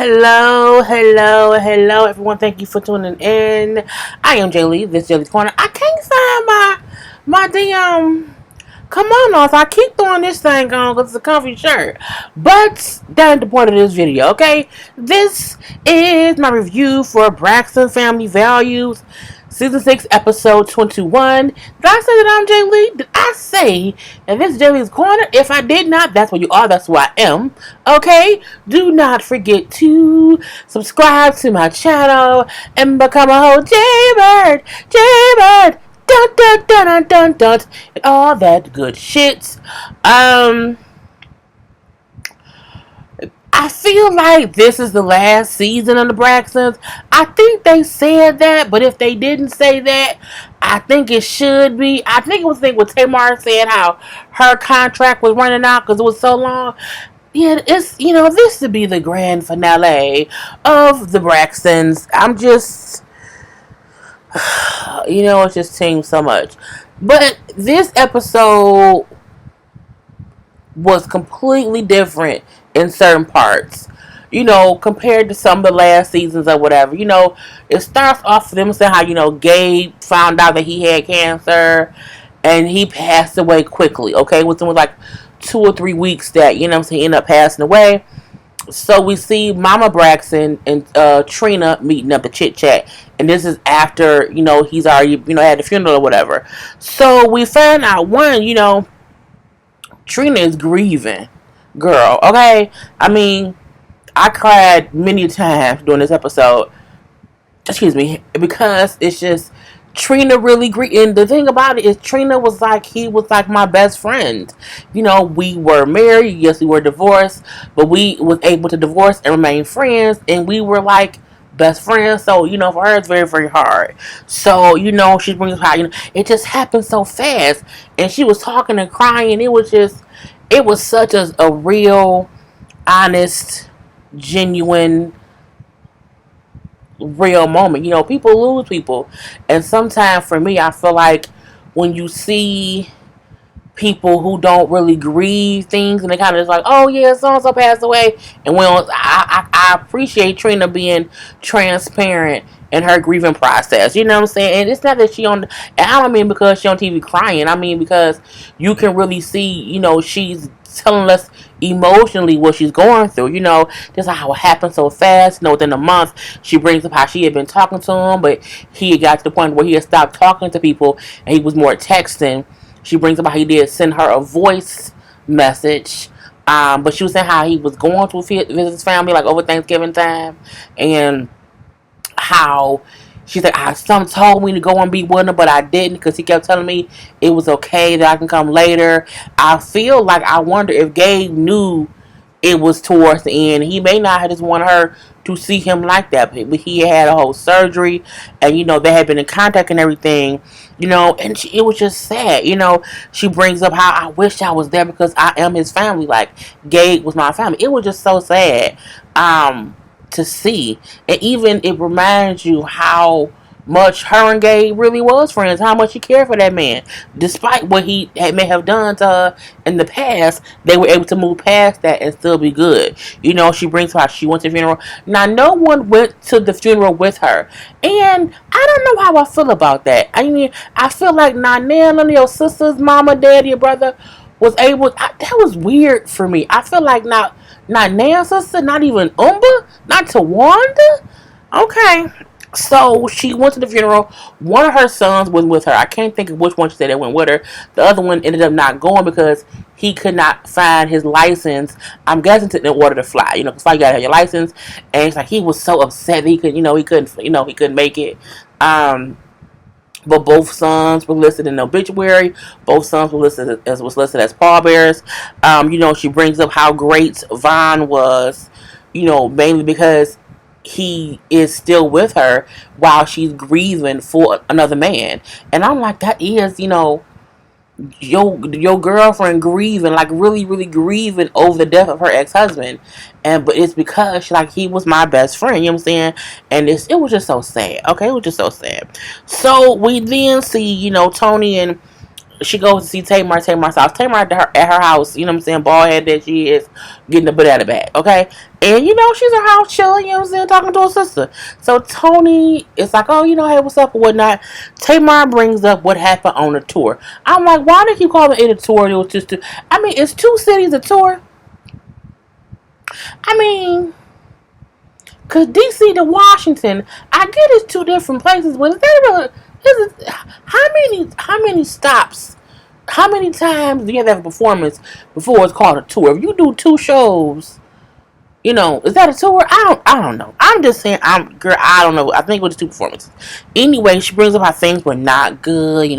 Hello, everyone. Thank you for tuning in. I am Jay Lee. This is Jaylee's Corner. I can't find my damn. Come on, off. I keep throwing this thing on because it's a comfy shirt. But that ain't the point of this video, okay? This is my review for Braxton Family Values, Season 6, Episode 21. Did I say that I'm Jay Lee? Did I say that this is Jay Lee's Corner? If I did not, that's what you are. That's who I am. Okay? Do not forget to subscribe to my channel and become a whole Jaybird. Jaybird. Dun dun dun dun dun dun, and all that good shit. I feel like this is the last season of the Braxtons. I think they said that, but if they didn't say that, I think it should be. I think it was the thing with Tamar said how her contract was running out because it was so long. Yeah, it's, this to be the grand finale of the Braxtons. It just seems so much. But this episode was completely different in certain parts. Compared to some of the last seasons or whatever. It starts off with them saying how, Gabe found out that he had cancer and he passed away quickly, okay? Within like 2 or 3 weeks that, he ended up passing away. So we see Mama Braxton and Trina meeting up to chit chat, and this is after he's already had the funeral or whatever. So we find out Trina is grieving, girl. Okay, I mean I cried many times during this episode. Excuse me, because it's just Trina really and the thing about it is Trina was like, he was like my best friend. We were married, yes, we were divorced, but we was able to divorce and remain friends, and we were like best friends. So for her it's very, very hard. So she brings how it just happened so fast, and she was talking and crying. It was such a real, honest, genuine, real moment. People lose people, and sometimes for me I feel like when you see people who don't really grieve things and they kind of just like, oh yeah, so and so passed away, and I appreciate Trina being transparent in her grieving process. You know what I'm saying? And it's not that and I don't mean because she on TV crying. I mean because you can really see, she's telling us emotionally what she's going through. Just how it happened so fast. Within a month, she brings up how she had been talking to him, but he had got to the point where he had stopped talking to people and he was more texting. She brings up how he did send her a voice message, but she was saying how he was going to visit his family like over Thanksgiving time, and how she's like, some told me to go and be with him, but I didn't because he kept telling me it was okay that I can come later. I feel like I wonder if Gabe knew it was towards the end. He may not have just wanted her to see him like that, but he had a whole surgery, and they had been in contact and everything, and it was just sad. She brings up how I wish I was there because I am his family, like Gabe was my family. It was just so sad to see, and even it reminds you how much her and Gabe really was friends, how much he cared for that man. Despite what he may have done to her in the past, they were able to move past that and still be good. She brings up how she went to the funeral. Now, no one went to the funeral with her, and I don't know how I feel about that. I mean, I feel like none of your sisters, mama, daddy, your brother was able. That was weird for me. I feel like not Nan's sister, not even Umba, not Tawanda. Okay. So she went to the funeral. One of her sons went with her. I can't think of which one she said that went with her. The other one ended up not going because he could not find his license. I'm guessing in order to fly. Because you gotta have your license. And it's like he was so upset that he couldn't make it. But both sons were listed in the obituary. Both sons were listed as pallbearers. She brings up how great Vaughn was. Mainly because he is still with her while she's grieving for another man. And I'm like, that is, your girlfriend grieving, like really, really grieving over the death of her ex-husband. But it's because he was my best friend, you know what I'm saying? And it was just so sad. Okay, it was just so sad. So we then see, Tony and she goes to see Tamar's house. Tamar at her house, you know what I'm saying, bald head that she is, getting the banana bag, okay? And, she's at her house chilling, you know what I'm saying, talking to her sister. So Tony is like, oh, hey, what's up or whatnot. Tamar brings up what happened on the tour. I'm like, why did you call it a tour? It was just it's two cities a tour. I mean, because DC to Washington, I get it's two different places, but is that how many stops? How many times do you have to have a performance before it's called a tour? If you do two shows, is that a tour? I don't know. I'm just saying, I don't know. I think it was two performances. Anyway, she brings up how things were not good.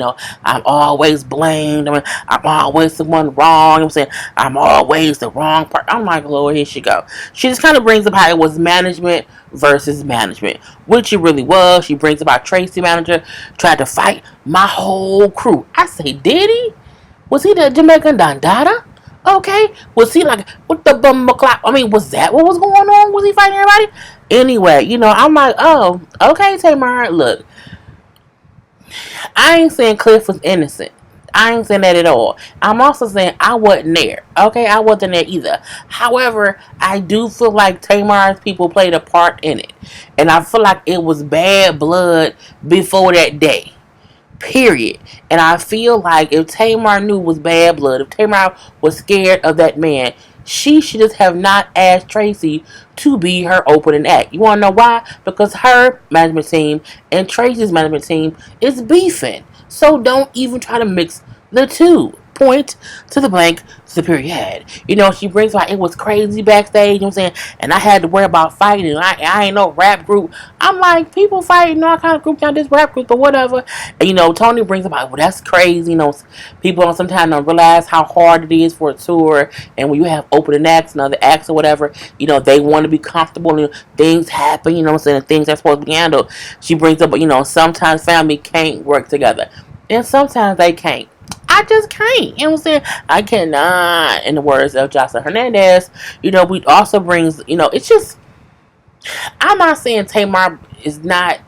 I'm always blamed. I'm always the one wrong. I'm saying, I'm always the wrong part. I'm like, Lord, here she go. She just kind of brings up how it was management versus management, which it really was. She brings up how Tracy manager tried to fight my whole crew. I say, did he? Was he the Jamaican Dandada? Okay. Was he like, what the bum clock? Was that what was going on? Was he fighting everybody? Anyway, I'm like, oh, okay, Tamar, look, I ain't saying Cliff was innocent. I ain't saying that at all. I'm also saying I wasn't there. Okay, I wasn't there either. However, I do feel like Tamar's people played a part in it. And I feel like it was bad blood before that day. Period. And I feel like if Tamar knew it was bad blood, if Tamar was scared of that man, she should just have not asked Tracy to be her opening act. You want to know why? Because her management team and Tracy's management team is beefing. So don't even try to mix the two. Point to the blank to the period. She brings like it was crazy backstage, you know what I'm saying? And I had to worry about fighting. I ain't no rap group. I'm like, people fighting all kind of groups, not this rap group, but whatever. And Tony brings up like, well, that's crazy. People sometimes don't realize how hard it is for a tour. And when you have opening acts and other acts or whatever, they want to be comfortable and things happen, you know what I'm saying? Things are supposed to be handled. She brings up, sometimes family can't work together. And sometimes they can't. I just can't. You know what I'm saying? I cannot, in the words of Jocelyn Hernandez. We also brings, it's just, I'm not saying Tamar is not,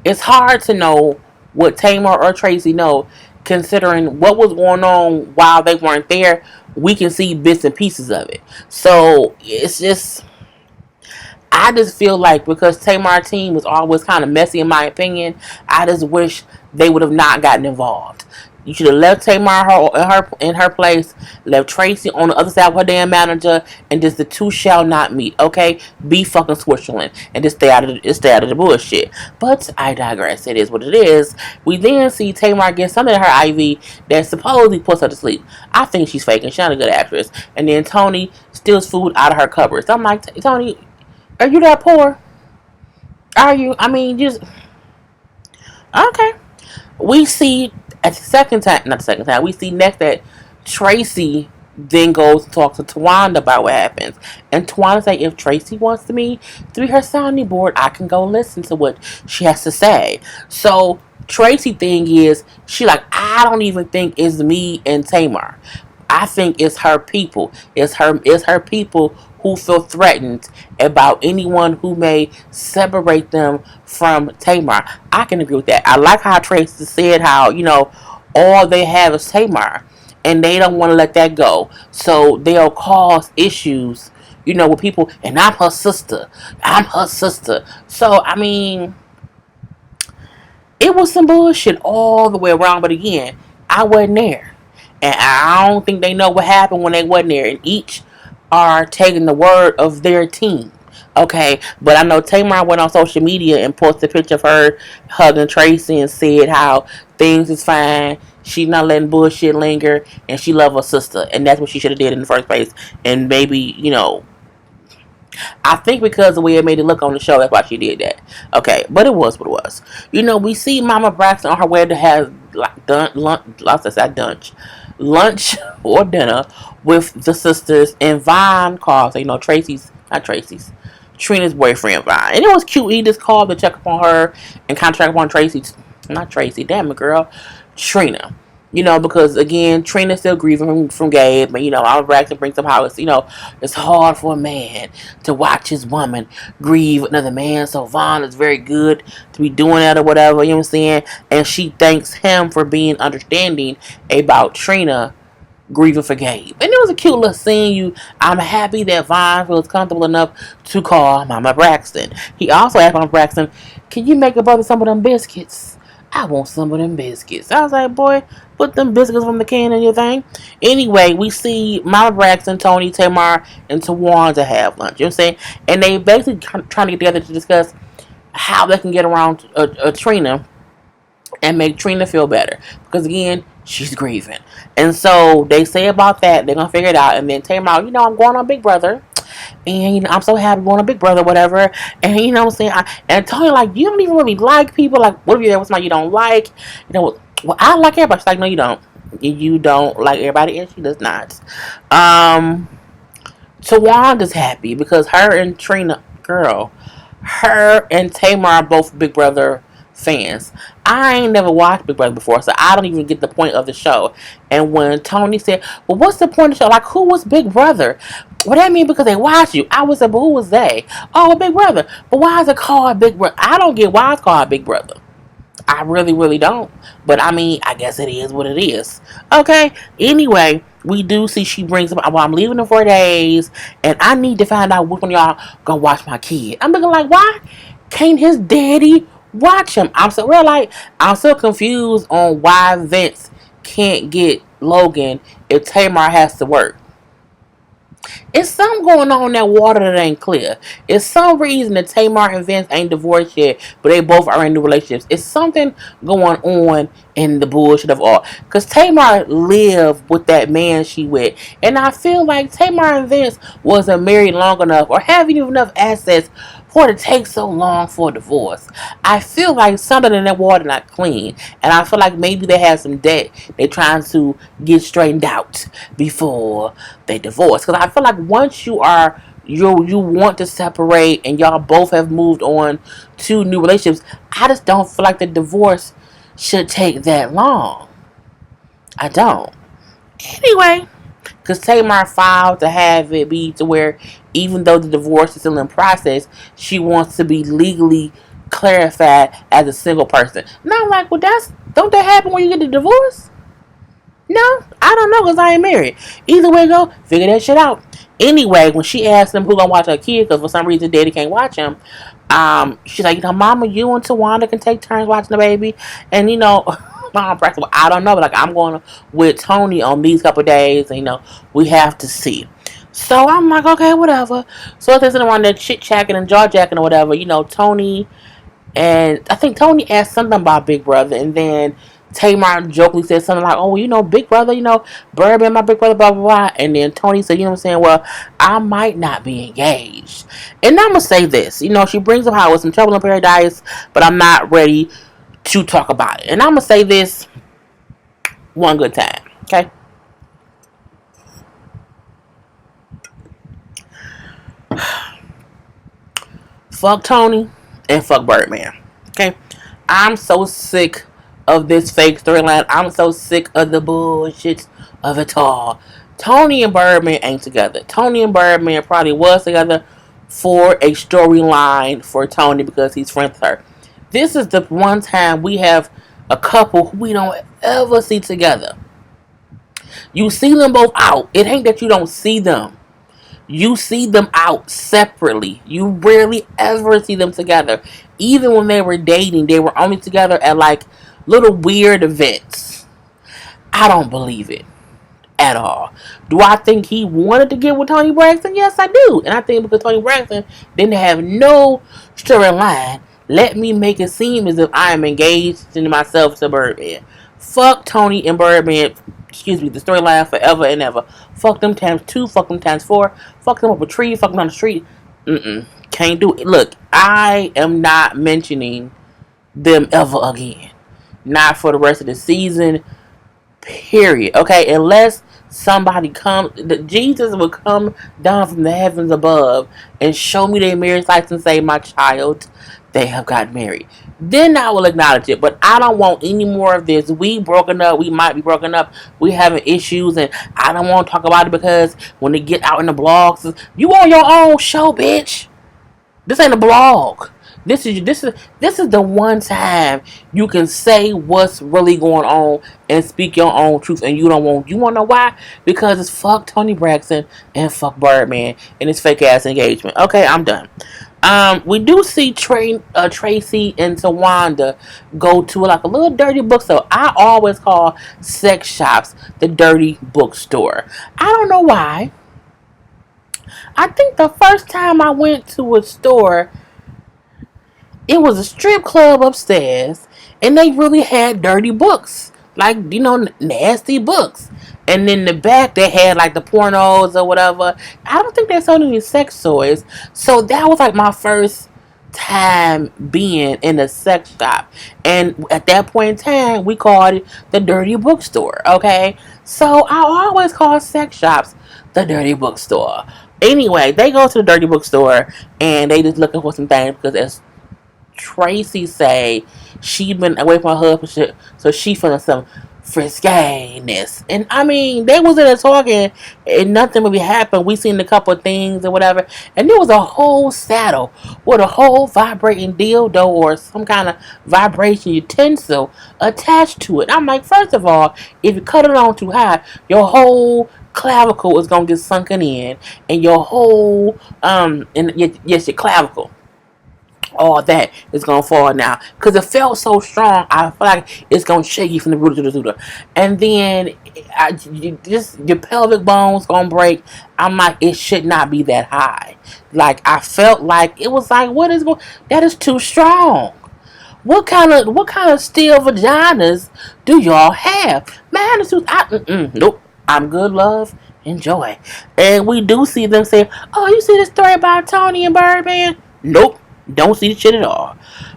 it's hard to know what Tamar or Tracy know, considering what was going on while they weren't there. We can see bits and pieces of it. So, it's just, I just feel like because Tamar's team was always kind of messy, in my opinion, I just wish they would have not gotten involved. You should have left Tamar in her place, left Tracy on the other side of her damn manager, and just the two shall not meet. Okay, be fucking Switzerland and just stay out of the bullshit. But I digress. It is what it is. We then see Tamar get something in her IV that supposedly puts her to sleep. I think she's faking. She's not a good actress. And then Tony steals food out of her cupboard. So I'm like, Tony, are you that poor? Are you? Just okay. We see at the second time, not the second time. We see next that Tracy then goes to talk to Tawanda about what happens, and Tawanda say if Tracy wants to me to be her sounding board, I can go listen to what she has to say. So Tracy thing is she like I don't even think it's me and Tamar. I think it's her people. It's her people who feel threatened about anyone who may separate them from Tamar. I can agree with that. I like how Tracy said how, all they have is Tamar. And they don't want to let that go. So they'll cause issues, with people. And I'm her sister. I'm her sister. So, it was some bullshit all the way around. But again, I wasn't there. And I don't think they know what happened when they wasn't there. And each are taking the word of their team. Okay, but I know Tamar went on social media and posted a picture of her hugging Tracy and said how things is fine. She's not letting bullshit linger, and she love her sister, and that's what she should have did in the first place. And maybe I think because of the way it made it look on the show, that's why she did that. Okay, but it was what it was. We see Mama Braxton on her way to have lunch or dinner with the sisters, and Vaughn calls. Trina's boyfriend Vaughn, and it was cute. He just called to check up on her and kind of check up on Tracy. Not Tracy, damn it, girl, Trina. Because again, Trina's still grieving from Gabe, and Oliver Braxton brings up how it's hard for a man to watch his woman grieve another man. So Vaughn is very good to be doing that or whatever. You know what I'm saying? And she thanks him for being understanding about Trina grieving for Gabe. And it was a cute little scene. I'm happy that Vaughn feels comfortable enough to call Mama Braxton. He also asked Mama Braxton, "Can you make a brother some of them biscuits? I want some of them biscuits." I was like, boy, put them biscuits from the can in your thing. Anyway, we see Mama Braxton, Tony, Tamar, and Tawan to have lunch. You know what I'm saying? And they basically trying to get together to discuss how they can get around Trina and make Trina feel better. Because again, she's grieving. And so they say about that, they're going to figure it out. And then Tamar, I'm going on Big Brother. And I'm so happy going on Big Brother, whatever. And what I'm saying? And Tony, like, you don't even really like people. Like, what if you're there with somebody you don't like? Well, I like everybody. She's like, no, you don't. You don't like everybody, and she does not. Tawanda's happy because her and Trina, girl, her and Tamar are both Big Brother fans. I ain't never watched Big Brother before, so I don't even get the point of the show. And when Tony said, "Well, what's the point of the show? Like, who was Big Brother?" What that mean? Because they watch you. I was like, but who was they? Oh, Big Brother. But why is it called Big Brother? I don't get why it's called Big Brother. I really, really don't. But I mean, I guess it is what it is. Okay. Anyway, we do see she brings up, well, I'm leaving in 4 days, and I need to find out which one of y'all gonna watch my kid. I'm looking like, why can't his daddy watch him? I'm so confused on why Vince can't get Logan if Tamar has to work. It's something going on in that water that ain't clear. It's some reason that Tamar and Vince ain't divorced yet, but they both are in new relationships. It's something going on in the bullshit of all. Because Tamar lived with that man she with. And I feel like Tamar and Vince wasn't married long enough or having even enough assets for it to take so long for a divorce. I feel like something in that water not clean. And I feel like maybe they have some debt they're trying to get straightened out before they divorce. Because I feel like once you want to separate and y'all both have moved on to new relationships, I just don't feel like the divorce should take that long. I don't. Anyway, because Tamar filed to have it be to where even though the divorce is still in process, she wants to be legally clarified as a single person. And I'm like, well, don't that happen when you get the divorce? No, I don't know because I ain't married. Either way go, figure that shit out. Anyway, when she asked them who gonna watch her kid, because for some reason daddy can't watch him, she's like, Mama, you and Tawanda can take turns watching the baby. And Mom Braxton, I don't know, but like I'm going with Tony on these couple days, and we have to see. So I'm like, okay, whatever. So if they're sitting around there chit chatting and jaw jacking or whatever, Tony and I think Tony asked something about Big Brother, and then Tamar jokingly said something like, "Oh, Big Brother, Birdman, my big brother, blah blah blah." And then Tony said, "You know what I'm saying? Well, I might not be engaged." And I'm gonna say this, she brings up how it was some trouble in paradise, but I'm not ready to talk about it. And I'm gonna say this one good time, okay? Fuck Tony and fuck Birdman, okay? I'm so sick of this fake storyline. I'm so sick of the bullshit of it all. Tony and Birdman ain't together. Tony and Birdman probably was together for a storyline for Tony because he's friends with her. This is the one time we have a couple who we don't ever see together. You see them both out. It ain't that you don't see them. You see them out separately. You rarely ever see them together. Even when they were dating, they were only together at like little weird events. I don't believe it at all. Do I think he wanted to get with Tony Braxton? Yes, I do. And I think because Tony Braxton didn't have no storyline, let me make it seem as if I am engaged in myself to Birdman. Fuck Tony and Birdman, the storyline forever and ever. Fuck them times 2, fuck them times 4, fuck them up a tree, fuck them on the street. Can't do it. Look, I am not mentioning them ever again. Not for the rest of the season, period. Okay, unless somebody Jesus will come down from the heavens above and show me their marriage license and say, my child, they have gotten married. Then I will acknowledge it. But I don't want any more of this. We broken up. We might be broken up. We having issues, and I don't want to talk about it because when they get out in the blogs, you on your own show, bitch. This ain't a blog. This is the one time you can say what's really going on and speak your own truth, and you want to know why? Because it's fuck Tony Braxton and fuck Birdman and his fake ass engagement. Okay, I'm done. We do see Tracy and Tawanda go to like a little dirty bookstore. I always call sex shops the dirty bookstore. I don't know why. I think the first time I went to a store, it was a strip club upstairs, and they really had dirty books, like nasty books. And in the back, they had like the pornos or whatever. I don't think they sold any sex toys, so that was like my first time being in a sex shop. And at that point in time, we called it the dirty bookstore. Okay, so I always call sex shops the dirty bookstore. Anyway, they go to the dirty bookstore and they just looking for some things because as Tracy say she been away from her husband, so she feeling some friskiness. And I mean, they was in there talking, and nothing really happened. We seen a couple of things or whatever, and there was a whole saddle with a whole vibrating dildo or some kind of vibration utensil attached to it. I'm like, first of all, if you cut it on too high, your whole clavicle is gonna get sunken in, and your whole and yes, your clavicle, all that is gonna fall now because it felt so strong. I feel like it's gonna shake you from the root to the tutor, and then just your pelvic bones gonna break. I'm like, it should not be that high. Like I felt like it was like, what is going? That is too strong. What kind of steel vaginas do y'all have? Man, this was nope. I'm good, love. Enjoy. And we do see them say, "Oh, you see the story about Tony and Birdman?" Nope. Don't see the shit at all.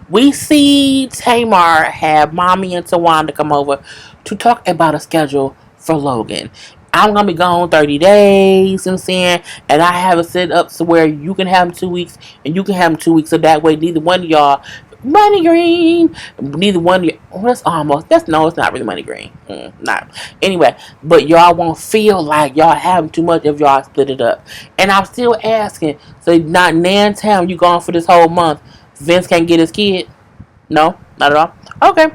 We see Tamar have Mommy and Tawanda come over to talk about a schedule for Logan. I'm gonna be gone 30 days, and saying, and I have it set up to where you can have him 2 weeks and you can have him 2 weeks, so that way neither one of y'all money green. Neither one of you. Oh, that's almost. That's no. It's not really money green. Not anyway. But y'all won't feel like y'all having too much if y'all split it up. And I'm still asking. So not nan town. You gone for this whole month? Vince can't get his kid. No, not at all. Okay.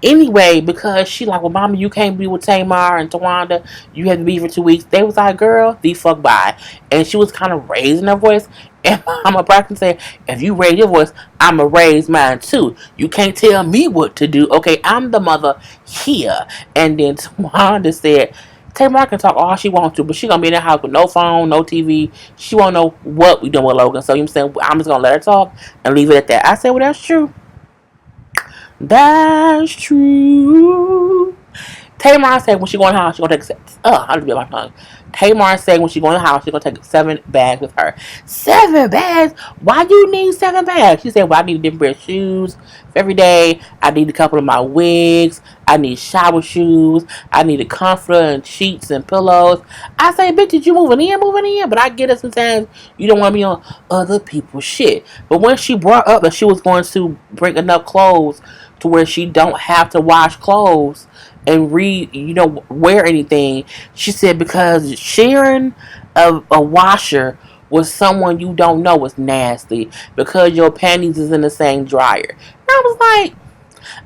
Anyway, because she like, well, mama, you can't be with Tamar and Tawanda. You have to be for 2 weeks. They was like, girl, the fuck bye. And she was kind of raising her voice. And Mama Braxton said, if you raise your voice, I'ma raise mine too. You can't tell me what to do. Okay, I'm the mother here. And then Tawanda said, Tamar can talk all she wants to, but she gonna be in the house with no phone, no TV. She won't know what we doing with Logan. So you saying I'm just gonna let her talk and leave it at that. I said, well, that's true. That's true. Tamar said when she go in the house, she gonna take I'll just be on my tongue. Tamar said when she go in the house, she gonna take 7 bags with her. 7 bags? Why do you need 7 bags? She said, well, I need a different pair of shoes for every day. I need a couple of my wigs. I need shower shoes. I need a comforter and sheets and pillows. I say, bitch, did you moving in? Moving in. But I get it sometimes you don't want to be on other people's shit. But when she brought up that she was going to bring enough clothes to where she don't have to wash clothes and wear anything, she said because sharing a washer with someone you don't know is nasty because your panties is in the same dryer. And I was like,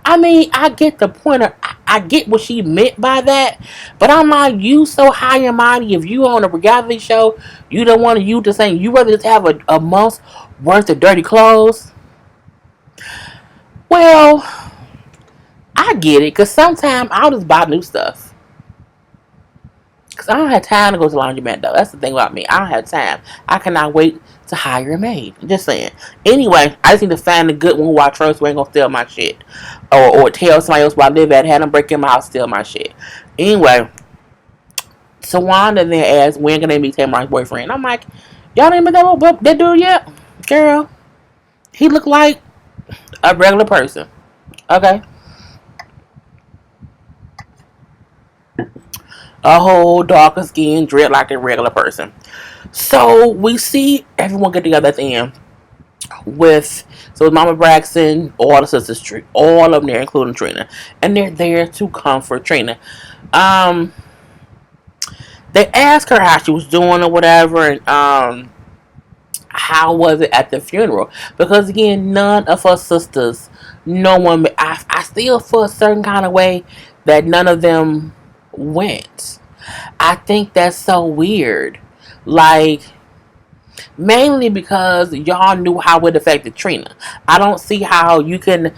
I mean, I get the point. I get what she meant by that, but I'm like, you so high and mighty. If you on a reality show, you don't want to use the same. You rather just have a month's worth of dirty clothes. Well, I get it, because sometimes I'll just buy new stuff. Because I don't have time to go to the laundromat, though. That's the thing about me. I don't have time. I cannot wait to hire a maid. Just saying. Anyway, I just need to find a good one who I trust who ain't going to steal my shit. Or tell somebody else where I live at, have them break in my house, steal my shit. Anyway, Tawanda then asked, when can they meet Tamar's boyfriend? I'm like, y'all ain't met that dude yet? Girl, he looked like a regular person. Okay? A whole darker skin, dread like a regular person. So we see everyone get together at the end. with Mama Braxton, all the sisters, all of them there, including Trina, and they're there to comfort Trina. Um, they asked her how she was doing or whatever, and how was it at the funeral? Because again, none of her sisters, no one. I still feel a certain kind of way that none of them went. I think that's so weird. Like, mainly because y'all knew how it affected Trina. I don't see how you can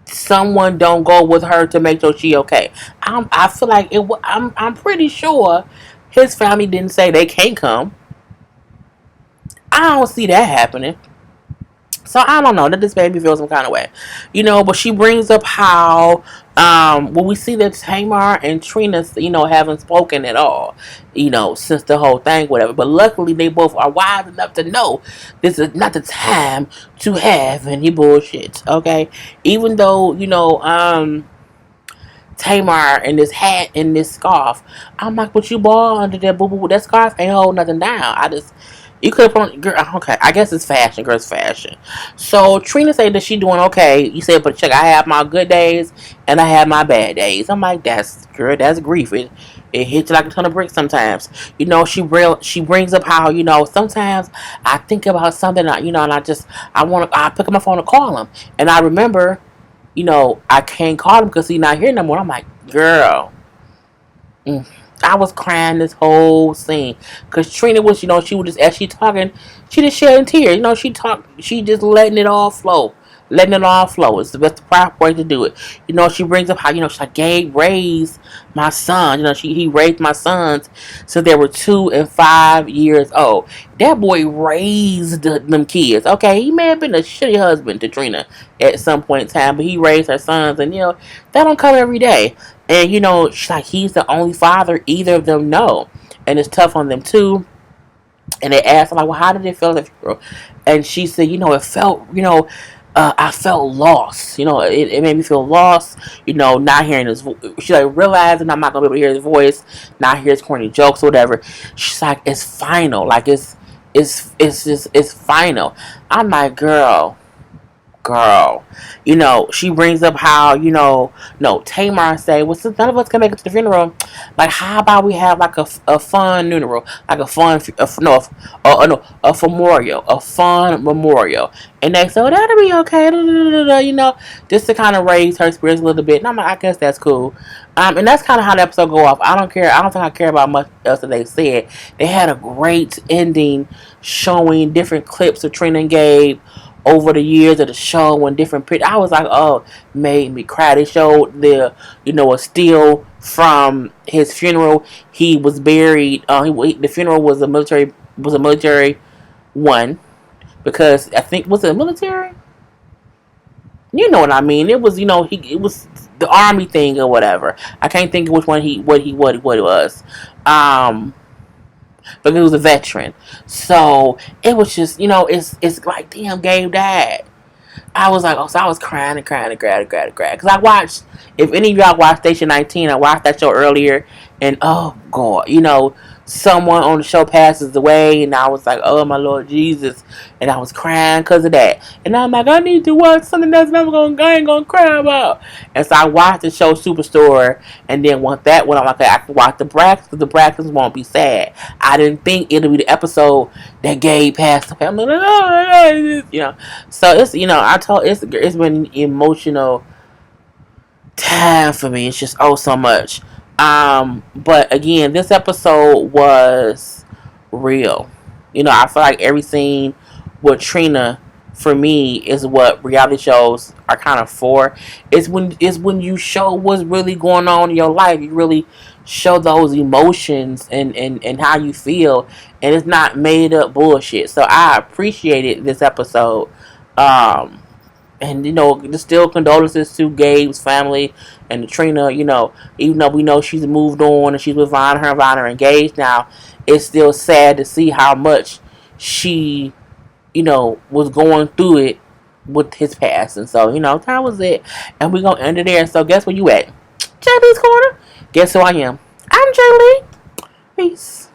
someone don't go with her to make sure she okay. I feel like it. I'm pretty sure his family didn't say they can't come. I don't see that happening. So I don't know. That just made me feel some kind of way, But she brings up how when we see that Tamar and Trina, haven't spoken at all, since the whole thing, whatever. But luckily, they both are wise enough to know this is not the time to have any bullshit. Okay, even though Tamar and this hat and this scarf. I'm like, but you ball under that boo boo. That scarf ain't holding nothing down. You could have put on, girl, okay, I guess it's fashion, girl's fashion. So Trina said that she doing okay. You said, but check, I have my good days and I have my bad days. I'm like, that's grief. It hits you like a ton of bricks sometimes. She brings up how, sometimes I think about something, and I pick up my phone to call him. And I remember, I can't call him because he's not here no more. I'm like, girl. I was crying this whole scene because Trina was, she was just as she talking, she just shedding tears. She just letting it all flow. It's the best proper way to do it. She brings up how she's like, Gabe raised my son. He raised my sons since they were 2 and 5 years old. That boy raised them kids. Okay, he may have been a shitty husband to Trina at some point in time, but he raised her sons, and that don't come every day. And she's like, he's the only father either of them know, and it's tough on them too. And they asked her, like, well, how did it feel at the funeral? And she said, it felt, I felt lost. It made me feel lost. Not hearing his voice. She like realizing I'm not gonna be able to hear his voice, not hear his corny jokes or whatever. She's like, it's final. Like it's final. I'm like, girl. She brings up how, no, Tamar say, well, since none of us can make it to the funeral, like, how about we have, like, a fun funeral, like a memorial, a fun memorial. And they say, oh, that'll be okay, just to kind of raise her spirits a little bit. And I'm like, I guess that's cool. And that's kind of how the episode go off. I don't care. I don't think I care about much else that they said. They had a great ending showing different clips of Trina and Gabe over the years of the show and different pictures. I was like, oh, made me cry. They showed a still from his funeral. He was buried. The funeral was a military one, because I think, was it military? You know what I mean? It was, it was the army thing or whatever. I can't think of which one what it was. But he was a veteran. So it was just, it's like, damn, Gabe died. I was like, oh, so I was crying and crying and crying and crying and crying. Because I watched, if any of y'all watched Station 19, I watched that show earlier. And, oh, God, someone on the show passes away. And I was like, oh, my Lord Jesus. And I was crying because of that. And I'm like, I need to watch something that's I ain't going to cry about. And so I watched the show Superstore. And then once that went on, like, I could watch the Braxtons, because the Braxtons won't be sad. I didn't think it'll be the episode that Gabe passed away. I'm like, oh, So it's, it's been emotional time for me. It's just, oh, so much. But again, this episode was real. I feel like every scene with Trina, for me, is what reality shows are kind of for. It's when you show what's really going on in your life. You really show those emotions and how you feel, and it's not made up bullshit. So I appreciated this episode. And just still condolences to Gabe's family and to Trina. Even though we know she's moved on and she's with Vaughn, her and Vaughn are engaged now, it's still sad to see how much she, was going through it with his past. And so, that was it. And we're gonna end it there. So guess where you at? JB's Corner. Guess who I am? I'm J Lee. Peace.